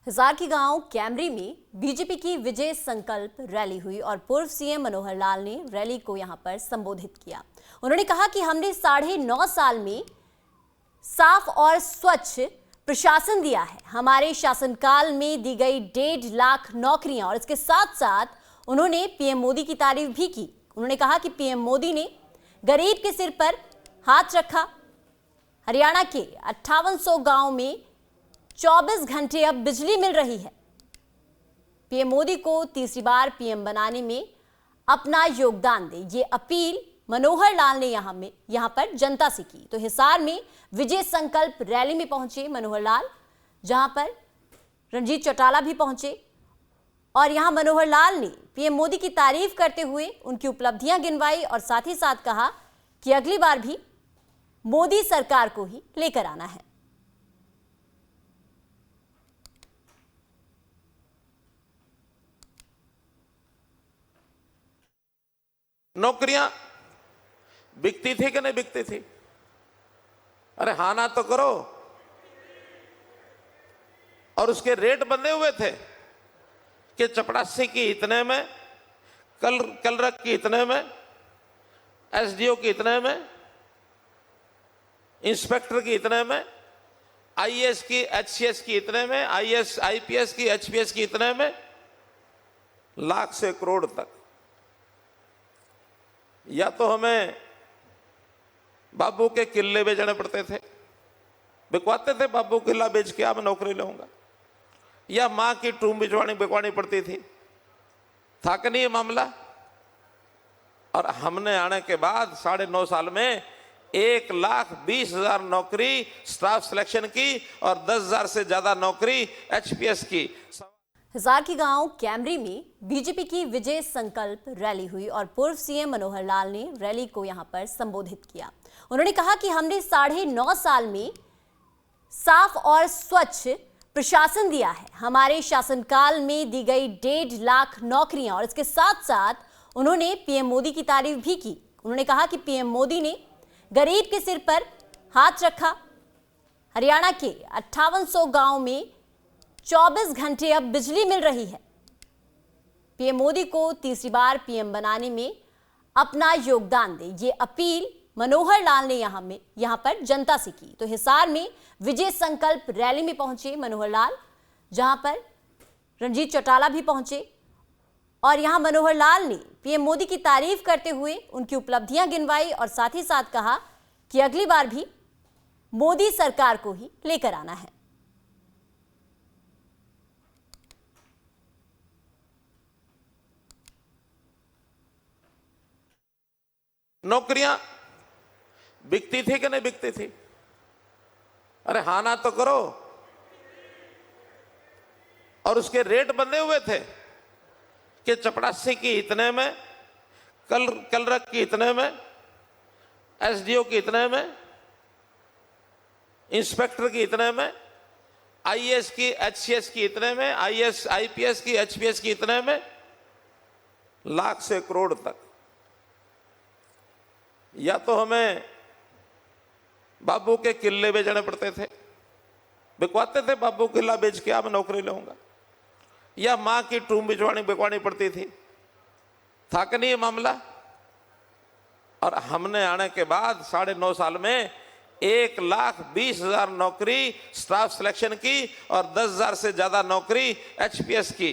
हिसार के गांव कैमरी में बीजेपी की विजय संकल्प रैली हुई और पूर्व सीएम मनोहर लाल ने रैली को यहां पर संबोधित किया। उन्होंने कहा कि हमने 9.5 साल में साफ और स्वच्छ प्रशासन दिया है। हमारे शासनकाल में दी गई 1.5 लाख नौकरियां और इसके साथ साथ उन्होंने पीएम मोदी की तारीफ भी की। उन्होंने कहा कि पीएम मोदी ने गरीब के सिर पर हाथ रखा। हरियाणा के 5800 गांव में 24 घंटे अब बिजली मिल रही है। पीएम मोदी को तीसरी बार पीएम बनाने में अपना योगदान दे, ये अपील मनोहर लाल ने यहां पर जनता से की। तो हिसार में विजय संकल्प रैली में पहुंचे मनोहर लाल, जहां पर रणजीत चौटाला भी पहुंचे और यहां मनोहर लाल ने पीएम मोदी की तारीफ करते हुए उनकी उपलब्धियां गिनवाई और साथ ही साथ कहा कि अगली बार भी मोदी सरकार को ही लेकर आना है। नौकरियां बिकती थी कि नहीं बिकती थी? अरे हाँ ना तो करो। और उसके रेट बंधे हुए थे कि चपरासी की इतने में, कलरक की इतने में, एसडीओ की इतने में, इंस्पेक्टर की इतने में, आईएएस की, एचसीएस की इतने में, आईएएस आईपीएस की, एचपीएस की इतने में, लाख से करोड़ तक। या तो हमें बाबू के किले बेचने पड़ते थे, बिकवाते थे, बाबू किला बेच के मैं नौकरी लूंगा, या मां की टूम बिकवानी पड़ती थी। था कि नहीं ये मामला? और हमने आने के बाद 9.5 साल में 1,20,000 नौकरी स्टाफ सिलेक्शन की और 10,000 से ज्यादा नौकरी एचपीएस की। हिसार के गांव कैमरी में बीजेपी की विजय संकल्प रैली हुई और पूर्व सीएम मनोहर लाल ने रैली को यहां पर संबोधित किया। उन्होंने कहा कि हमने 9.5 साल में साफ और स्वच्छ प्रशासन दिया है। हमारे शासनकाल में दी गई 1.5 लाख नौकरियां और इसके साथ साथ उन्होंने पीएम मोदी की तारीफ भी की। उन्होंने कहा कि पीएम मोदी ने गरीब के सिर पर हाथ रखा। हरियाणा के 5800 गांव में 24 घंटे अब बिजली मिल रही है। पीएम मोदी को तीसरी बार पीएम बनाने में अपना योगदान दे, ये अपील मनोहर लाल ने यहां पर जनता से की। तो हिसार में विजय संकल्प रैली में पहुंचे मनोहर लाल, जहां पर रणजीत चौटाला भी पहुंचे और यहां मनोहर लाल ने पीएम मोदी की तारीफ करते हुए उनकी उपलब्धियां गिनवाई और साथ ही साथ कहा कि अगली बार भी मोदी सरकार को ही लेकर आना है। नौकरियां बिकती थी कि नहीं बिकती थी? अरे हाँ ना तो करो। और उसके रेट बंधे हुए थे कि चपरासी की इतने में, कलरक की इतने में, एसडीओ की इतने में, इंस्पेक्टर की इतने में, आईएएस की, एचसीएस की इतने में, आईएएस आईपीएस की, एचपीएस की इतने में, लाख से करोड़ तक। या तो हमें बाबू के किले बेचने पड़ते थे, बिकवाते थे, बाबू किला बेच के मैं नौकरी लूंगा, या मां की टूम बिकवानी पड़ती थी। था कि नहीं ये मामला? और हमने आने के बाद 9.5 साल में 1,20,000 नौकरी स्टाफ सिलेक्शन की और 10,000 से ज्यादा नौकरी एचपीएस की।